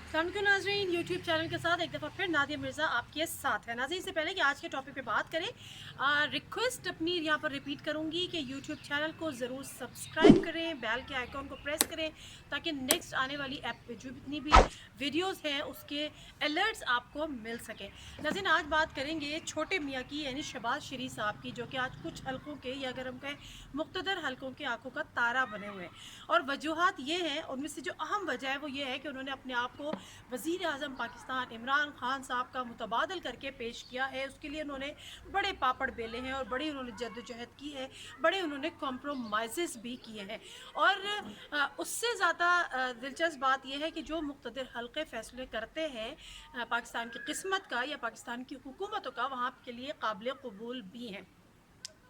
अस्सलामुअलैकुम नाज़रीन, YouTube channel के साथ एक दफ़ा फिर नादिया मिर्ज़ा आपके साथ है। नाज़रीन, से पहले कि आज के टॉपिक पे बात करें, रिक्वेस्ट अपनी यहाँ पर रिपीट करूँगी कि यूट्यूब चैनल को ज़रूर सब्सक्राइब करें, बेल के आइकॉन को प्रेस करें ताकि नेक्स्ट आने वाली ऐप पे जो जितनी भी वीडियोस हैं उसके अलर्ट्स आपको मिल सकें। नाज़रीन, आज बात करेंगे छोटे मियाँ की, यानी शहबाज शरीफ साहब की, जो कि आज कुछ हलकों के, या अगर हम कहें मुख्तदर हलकों के आंखों का तारा बने हुए हैं। और वजूहात ये हैं, उनमें से जो अहम वजह है वो ये है कि उन्होंने अपने आप को वज़ीर आज़म पाकिस्तान इमरान खान साहब का मुतबादल करके पेश किया है। उसके लिए उन्होंने बड़े पापड़ बेले हैं और बड़ी उन्होंने जद्दोजहद की है, बड़े उन्होंने कॉम्प्रोमाइज़ भी किए हैं। और उससे ज़्यादा दिलचस्प बात यह है कि जो मुक़्तदिर हल्के फ़ैसले करते हैं पाकिस्तान की किस्मत का या पाकिस्तान की हुकूमतों का, वहाँ के लिए काबिल कबूल भी हैं।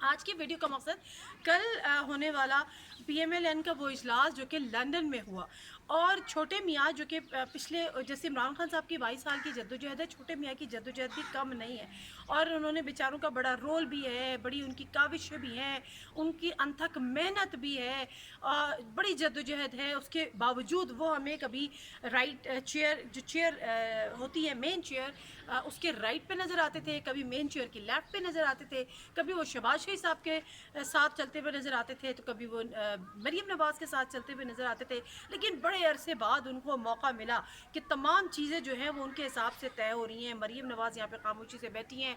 आज की वीडियो का मकसद कल होने वाला PMLN का वो इजलास जो कि लंदन में हुआ, और छोटे मियाँ जो कि पिछले, जैसे इमरान खान साहब की 22 साल की जद्दोजहद है, छोटे मियाँ की जद्दोजहद भी कम नहीं है। और उन्होंने बेचारों का बड़ा रोल भी है, बड़ी उनकी काविशें भी हैं, उनकी अनथक मेहनत भी है, बड़ी जद्दोजहद है। उसके बावजूद वो हमें कभी राइट चेयर, जो चेयर होती है मेन चेयर, उसके राइट पे नज़र आते थे, कभी मेन चेयर की लेफ़्ट पे नज़र आते थे, कभी वो शहबाज शरीफ साहब के साथ चलते हुए नज़र आते थे, तो कभी वो मरीम नवाज़ के साथ चलते हुए नज़र आते थे। लेकिन बड़े अरसे बाद उनको मौका मिला कि तमाम चीज़ें जो हैं वो उनके हिसाब से तय हो रही हैं। मरीम नवाज़ यहाँ पे खामोशी से बैठी हैं,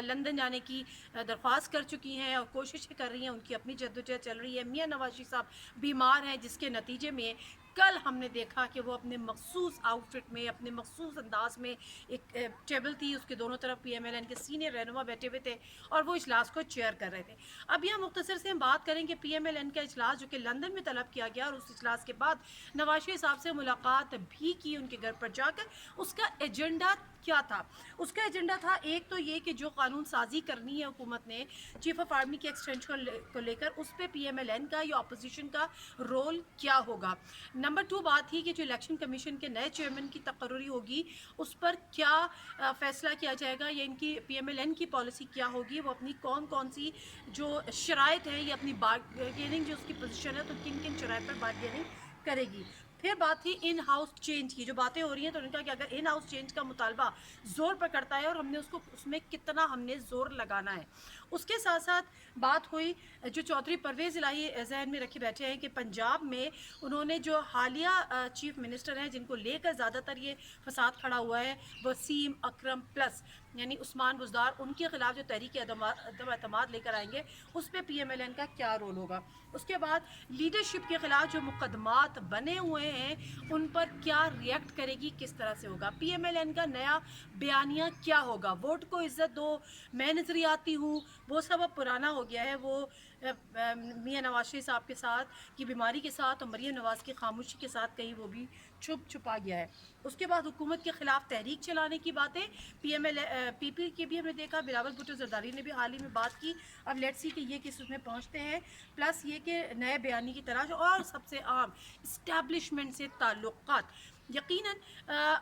लंदन जाने की दरख्वास्त कर चुकी हैं और कोशिशें कर रही हैं, उनकी अपनी जद्दोजहद चल रही है। मियाँ नवाज शरीफ साहब बीमार हैं, जिसके नतीजे में कल हमने देखा कि वो अपने मखसूस आउटफिट में, अपने मखसूस अंदाज में, एक टेबल थी उसके दोनों तरफ PMLN के सीनियर रहनुमा बैठे हुए थे और वो इजलास को चेयर कर रहे थे। अब यहाँ मुख्तसर से हम बात करेंगे PMLN का इजलास जो कि लंदन में तलब किया गया, और उस इजलास के बाद नवाज शरीफ साहब से मुलाकात भी की उनके घर पर जाकर। उसका एजेंडा क्या था? उसका एजेंडा था, एक तो ये कि जो कानून साजी करनी है हुकूमत ने चीफ ऑफ आर्मी के एक्सटेंशन को लेकर, उस पर PMLN का या अपोजिशन का रोल क्या होगा। नंबर 2 बात थी कि जो इलेक्शन कमीशन के नए चेयरमैन की तकर्री होगी उस पर क्या फ़ैसला किया जाएगा, या इनकी PMLN की पॉलिसी क्या होगी, वो अपनी कौन कौन सी जो शराइत है या अपनी बार्गेनिंग जो उसकी पोजीशन है, तो किन किन शराइत पर बार्गेनिंग करेगी। फिर बात थी इन हाउस चेंज की, जो बातें हो रही हैं, तो उन्होंने कहा कि अगर इन हाउस चेंज का मुतालबा ज़ोर पर करता है और हमने उसको, उसमें कितना हमने ज़ोर लगाना है। उसके साथ साथ बात हुई, जो चौधरी परवेज़ इलाही जहन में रखे बैठे हैं कि पंजाब में उन्होंने जो हालिया चीफ मिनिस्टर हैं जिनको लेकर ज़्यादातर ये फसाद खड़ा हुआ है, वसीम अकरम प्लस यानी उस्मान बुज़दार, उनके खिलाफ जो तहरीक अदम एतमाद लेकर आएंगे, उस पर PMLN का क्या रोल होगा। उसके बाद लीडरशिप के खिलाफ जो मुकदमात बने हुए हैं उन पर क्या रिएक्ट करेगी, किस तरह से होगा। PMLN का नया बयानिया क्या होगा। वोट को इज्जत दो, मैं नजरियाती हूँ, वो सब अब पुराना हो गया है। वो मियाँ नवाज शरीफ साहब के साथ की बीमारी के साथ और मरीम नवाज़ की खामोशी के साथ कहीं वो भी छुपा गया है। उसके बाद हुकूमत के खिलाफ तहरीक चलाने की बातें, PP के भी हमने देखा, बिलावल भुट्टो जरदारी ने भी हाल ही में बात की। अब लेट्स सी कि ये किस उसमें पहुँचते हैं। प्लस ये कि नए बयानी की तलाश, और सबसे अहम इस्टेब्लिशमेंट से ताल्लुकात। यकीनन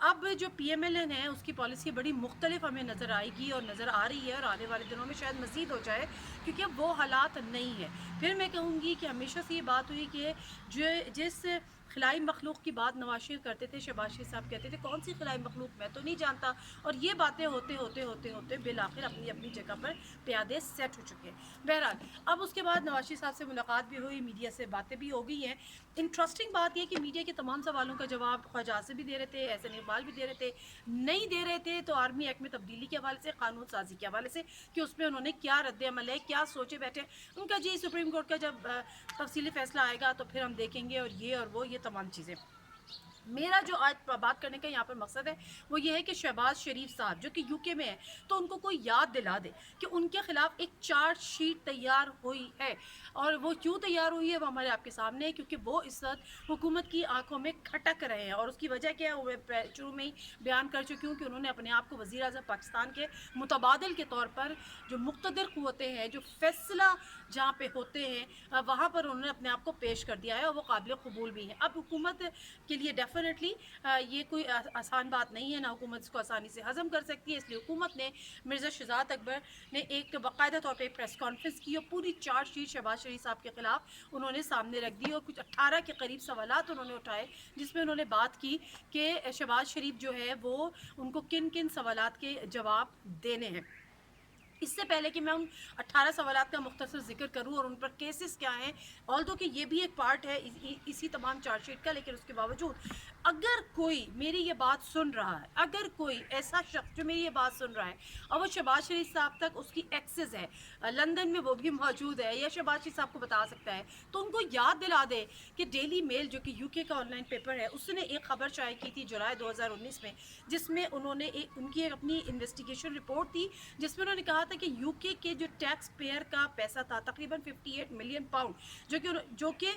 अब जो PMLN है उसकी पॉलिसी बड़ी मुख्तलिफ हमें नज़र आएगी और नज़र आ रही है, और आने वाले दिनों में शायद मज़ीद हो जाए, क्योंकि अब वो हालात नहीं है। फिर मैं कहूँगी कि हमेशा से ये बात हुई कि जो जिस खिलाई मखलूक की बात नवाज शरीफ करते थे, शहबाज शरीफ साहब कहते थे कौन सी खिलाई मखलूक, मैं तो नहीं जानता। और ये बातें होते होते होते होते बिल आखिर अपनी अपनी जगह पर प्यादे सेट हो चुके हैं। बहरहाल, अब उसके बाद नवाज शरीफ साहब से मुलाकात भी हुई, मीडिया से बातें भी हो गई हैं। इंटरेस्टिंग बात यह कि मीडिया के तमाम सवालों का जवाब ख्वाजा आसिफ भी दे रहे थे, एहसन इकबाल भी दे रहे थे। नहीं दे रहे थे तो आर्मी एक्ट में तब्दीली के हवाले से, कानून साजी के हवाले से, कि उसमें उन्होंने क्या रद्द अमल है, क्या सोचे बैठे। उनका जी सुप्रीम कोर्ट का जब तफसीली फैसला आएगा तो फिर हम देखेंगे, और ये तमाम चीज़ें। मेरा जो आज बात करने का यहाँ पर मकसद है वो ये है कि शहबाज शरीफ साहब जो कि UK में है, तो उनको कोई याद दिला दे कि उनके खिलाफ एक चार्जशीट तैयार हुई है। और वो क्यों तैयार हुई है वो हमारे आपके सामने है, क्योंकि वो इस वक्त हुकूमत की आंखों में खटक रहे हैं। और उसकी वजह क्या है वो मैं शुरू में ही बयान कर चुकी हूँ कि उन्होंने अपने आप को वज़ीर आज़म पाकिस्तान के मुतबादिल के तौर पर, जो मुक़्तदिर क़ुव्वतें हैं, जो फैसला जहाँ पे होते हैं, वहाँ पर उन्होंने अपने आप को पेश कर दिया है, और वो काबिल कबूल भी हैं। अब हुकूमत के लिए डेफिनेटली ये कोई आसान बात नहीं है, ना हुकूमत इसको आसानी से हज़म कर सकती है। इसलिए हुकूमत ने मिर्ज़ा शहजाद अकबर ने एक बाकायदा तौर पे प्रेस कॉन्फ्रेंस की और पूरी चार्जशीट शहबाज शरीफ साहब के ख़िलाफ़ उन्होंने सामने रख दी और कुछ 18 के करीब सवालात उन्होंने उठाए, जिसमें उन्होंने बात की कि शहबाज शरीफ जो है वो उनको किन किन सवालात के जवाब देने हैं। इससे पहले कि मैं उन 18 सवालात का मुख्तसर जिक्र करूं और उन पर केसेस क्या हैं, ऑल्दो कि ये भी एक पार्ट है इसी तमाम चार्जशीट का, लेकिन उसके बावजूद अगर कोई मेरी ये बात सुन रहा है, अगर कोई ऐसा शख्स जो मेरी ये बात सुन रहा है और वो शहबाज शरीफ साहब तक उसकी एक्सेस है, लंदन में वो भी मौजूद है या शहबाज शरीफ साहब को बता सकता है, तो उनको याद दिला दे कि डेली मेल जो कि यूके का ऑनलाइन पेपर है, उसने एक खबर शाये की थी जुलाई 2019 में, जिसमें उन्होंने उनकी अपनी इन्वेस्टिगेशन रिपोर्ट थी, जिसमें उन्होंने कहा था कि यूके के जो टैक्स पेयर का पैसा था तकरीबन 58 मिलियन पाउंड, जो कि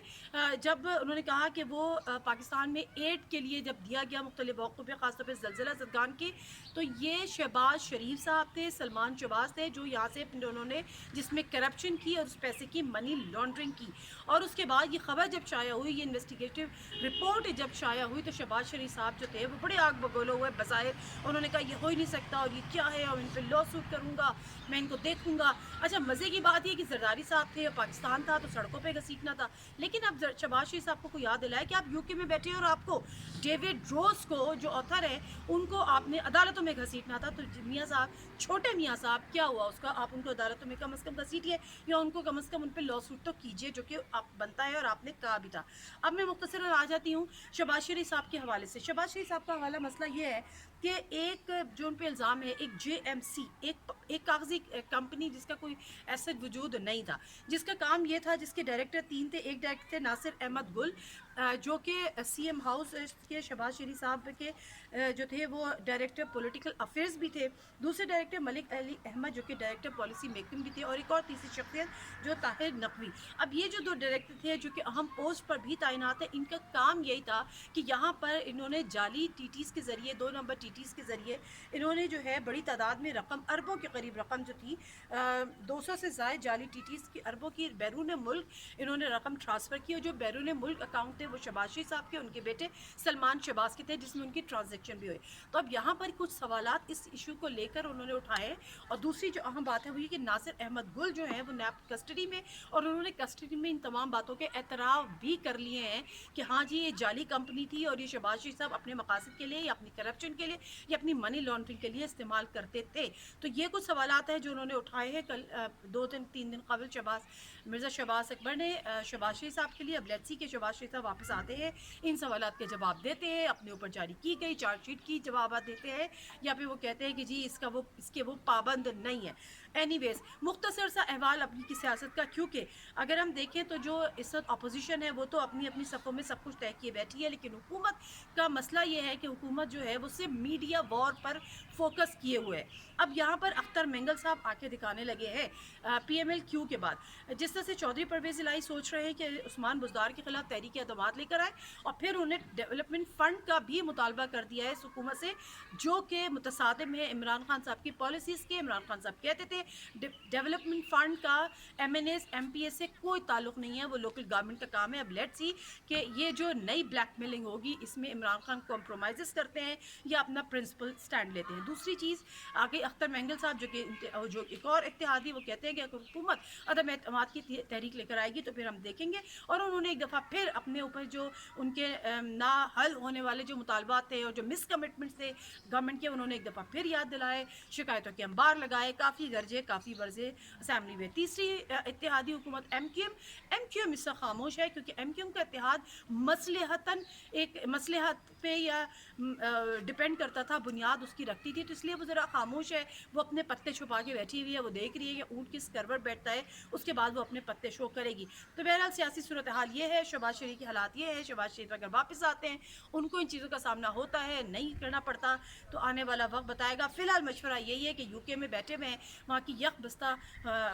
जब उन्होंने कहा कि वो पाकिस्तान में एड के लिए जब दिया गया मुख्तलिफ मौक़ों पे, ख़ासतौर पर ज़लज़ला ज़दगान के, तो ये शहबाज शरीफ साहब थे, सलमान शहबाज थे, जो यहाँ से उन्होंने जिसमें करप्शन की और उस पैसे की मनी लॉन्ड्रिंग की। और उसके बाद ये खबर जब शाया हुई, ये इन्वेस्टिगेटिव रिपोर्ट जब शाया हुई, तो शहबाज शरीफ साहब जो थे वो बड़े आग बगोले हुए बज़ाहिर, उन्होंने कहा ये हो ही नहीं सकता और ये क्या है और इन पर लॉ सूट करूँगा, मैं इनको देखूँगा। अच्छा, मज़े की बात ये कि जरदारी साहब थे, पाकिस्तान था तो सड़कों पर घसीटना था, लेकिन अब शहबाज शरीफ साहब को याद दिलाया कि आप यूके में बैठे और आपको डेविड रोज़ को जो ऑथर है उनको आपने अदालतों में घसीटना था। तो मियाँ साहब, छोटे मियाँ साहब, क्या हुआ उसका, आप उनको अदालतों में कम से कम घसीटिए या उनको कम से कम उन पर लॉ सूट तो कीजिए, जो कि आप बनता है और आपने कहा भी था। अब मैं मुख्तसरन आ जाती हूँ शहबाज शरीफ साहब के हवाले से। शहबाज शरीफ साहब का हवाला मसला ये है कि एक जो उन पर इल्ज़ाम है, एक JMC, एक कागजी कंपनी जिसका कोई एसेट वजूद नहीं था, जिसका काम ये था, जिसके डायरेक्टर 3 थे। एक डायरेक्टर थे नासिर अहमद गुल, जो कि CM हाउस के शहबाज शरीफ साहब के जो थे वो डायरेक्टर पॉलिटिकल अफेयर्स भी थे। दूसरे डायरेक्टर मलिक अली अहमद, जो कि डायरेक्टर पॉलिसी मेकिंग भी थे, और एक और तीसरी शख्सियत जो ताहिर नकवी। अब ये जो 2 डायरेक्टर थे जो कि अहम पोस्ट पर भी तैनात है, इनका काम यही था कि यहाँ पर इन्होंने जाली TTs के ज़रिए, 2 नंबर TTs के ज़रिए इन्होंने जो है बड़ी तादाद में रकम, अरबों के करीब रकम जो थी, 200 से ज़ायद जाली TTs की, अरबों की बैरून मुल्क इन्होंने रकम ट्रांसफ़र की। और जो बैरून मुल्क अकाउंट थे वो शहबाज शरीफ साहब के, उनके बेटे सलमान शहबाज के थे, जिसमें उनकी ट्रांजैक्शन भी हुई। तो अब यहाँ पर कुछ सवालात इस इशू को लेकर उन्होंने उठाए। और दूसरी जो अहम बात है वो ये कि नासिर अहमद गुल जो है वो नैब कस्टडी में, और उन्होंने कस्टडी में इन तमाम बातों के एतराफ़ भी कर लिए हैं कि हाँ जी, ये जाली कंपनी थी और ये शहबाज शरीफ साहब अपने मकासद के लिए या अपनी करप्शन के लिए या अपनी मनी लॉन्ड्रिंग के लिए इस्तेमाल करते थे। तो ये कुछ सवालात हैं जो उन्होंने उठाए हैं। कल 2-3 दिन कबल मिर्ज़ा शहबाज अकबर ने शहबाज शरीफ साहब के लिए, अब लेट्स सी के शहबाज शरीफ साहब वापस आते हैं, इन सवालात के जवाब देते हैं, अपने ऊपर जारी की गई चार्जशीट की जवाब देते हैं, या फिर वो कहते हैं कि जी इसके वो पाबंद नहीं है। एनीवेज, मुख्तसर सा अहवाल अपनी की सियासत का, क्योंकि अगर हम देखें तो जो इस वक्त अपोजिशन है वो तो अपनी अपनी सफ़ों में सब कुछ तय किए बैठी है, लेकिन हुकूमत का मसला ये है कि हुकूमत जो है वो सिर्फ मीडिया वॉर पर फोकस किए हुए है। अब यहाँ पर अख्तर मेंगल साहब आके दिखाने लगे हैं PMLQ के बाद, जिस तरह से चौधरी परवेज़ इलाही सोच रहे हैं कि उस्मान बुज़दार के खिलाफ तहरीक अदवात लेकर आए, और फिर उन्हें डेवलपमेंट फ़ंड का भी मुतालबा कर दिया है इस हुकूमत से, जो कि मुतसादिम है इमरान खान साहब की पॉलिसीज़ के। इमरान खान साहब कहते थे डेवलपमेंट फ़ंड का MNAs MPS से कोई ताल्लुक़ नहीं है, वो लोकल गवर्नमेंट का काम है। अब लेट्स सी कि ये जो नई ब्लैकमेलिंग होगी, इसमें इमरान खान कॉम्प्रोमाइज़ करते हैं या अपना प्रिंसिपल स्टैंड लेते हैं। दूसरी चीज़ आगे अख्तर मेंगल साहब जो एक और इत्तेहादी, वो कहते हैं कि अगर हुकूमत अदम एतमाद की तहरीक लेकर आएगी तो फिर हम देखेंगे। और उन्होंने एक दफ़ा फिर अपने ऊपर जो उनके ना हल होने वाले जो मुतालबात थे और जो मिस कमिटमेंट्स थे गवर्नमेंट के, उन्होंने एक दफ़ा फिर याद दिलाए, शिकायतों के अंबार लगाए, काफ़ी गर्जे काफ़ी वर्जे असम्बली में। तीसरी इत्तेहादी हुकूमत MQM इससे खामोश है, क्योंकि MQM का इत्तेहाद मसलहतन एक मसलहत पे या डिपेंड करता था, बुनियाद उसकी रखती थी, तो इसलिए वो ज़रा खामोश है। वो अपने पत्ते छुपा के बैठी हुई है, वो देख रही है कि ऊँट किस करवट बैठता है, उसके बाद वो अपने पत्ते शो करेगी। तो बहरहाल सियासी सूरत हाल ये है, शहबाज शरीफ की हालात ये है। शहबाज शरीफ अगर वापस आते हैं, उनको इन चीज़ों का सामना होता है, नहीं करना पड़ता, तो आने वाला वक्त बताएगा। फ़िलहाल मशवरा यही है कि UK में बैठे हुए हैं, वहाँ की यक बस्ता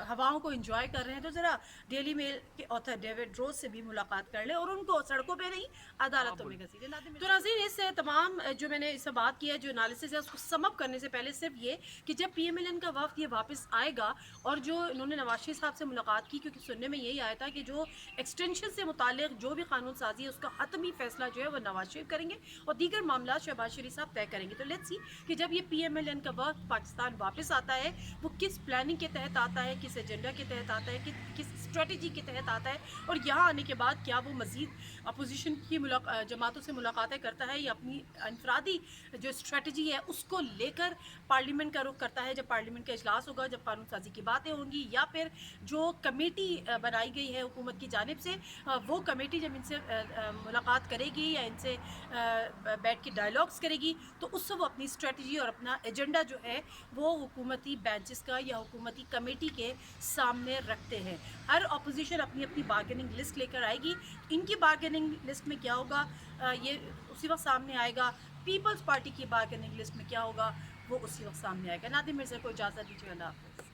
हवाओं को इंजॉय कर रहे हैं, तो ज़रा डेली मेल के ऑथर डेविड रोज से भी मुलाकात कर ले और उनको सड़कों पे नहीं अदालतों में घसीटे। तो नाज़रीन, इस तमाम जो मैंने इससे बात की है, जो एनालिसिस है, उसको समअप करने से पहले सिर्फ ये कि जब PML PMLN का वफ़द ये वापस आएगा और जो इन्होंने नवाज शरीफ साहब से मुलाकात की, क्योंकि सुनने में यही आया था कि जो एक्सटेंशन से मुतालिक जो भी कानून साजी है उसका हतमी फैसला जो है वो नवाज शरीफ करेंगे और दीगर मामला शहबाज शरीफ साहब तय करेंगे। तो लेट्स सी कि जब ये PMLN का वफ़द पाकिस्तान वापस आता है वो किस प्लानिंग के तहत आता है, किस एजेंडा के तहत आता है, किस स्ट्रेटजी के तहत आता है, और यहाँ आने के बाद क्या वो मज़ीद अपोजिशन की जमातों से मुलाकातें करता है या अपनी अनफरादी जो स्ट्रेटजी है उसको लेकर पार्लियामेंट का रुख करता है, जब पार्लियामेंट का इजलास होगा, जब कानून साजी की बातें होंगी, या फिर जो कमेटी बनाई गई है हुकूमत की जानिब से वो कमेटी जब इनसे मुलाकात करेगी या इनसे बैठ के डायलॉग्स करेगी तो उससे वो अपनी स्ट्रेटजी और अपना एजेंडा जो है वो हुकूमती बेंचेस का या हुकूमती कमेटी के सामने रखते हैं। हर अपोजिशन अपनी अपनी बार्गेनिंग लिस्ट लेकर आएगी, इनकी बार्गेनिंग लिस्ट में क्या होगा ये उसी वक्त सामने आएगा, पीपल्स पार्टी की बार्गेनिंग लिस्ट में क्या होगा वो उसी वक्त सामने आएगा। नादिम मिर्ज़ा को इजाज़त दीजिए, अल्लाह हाफ़िज़।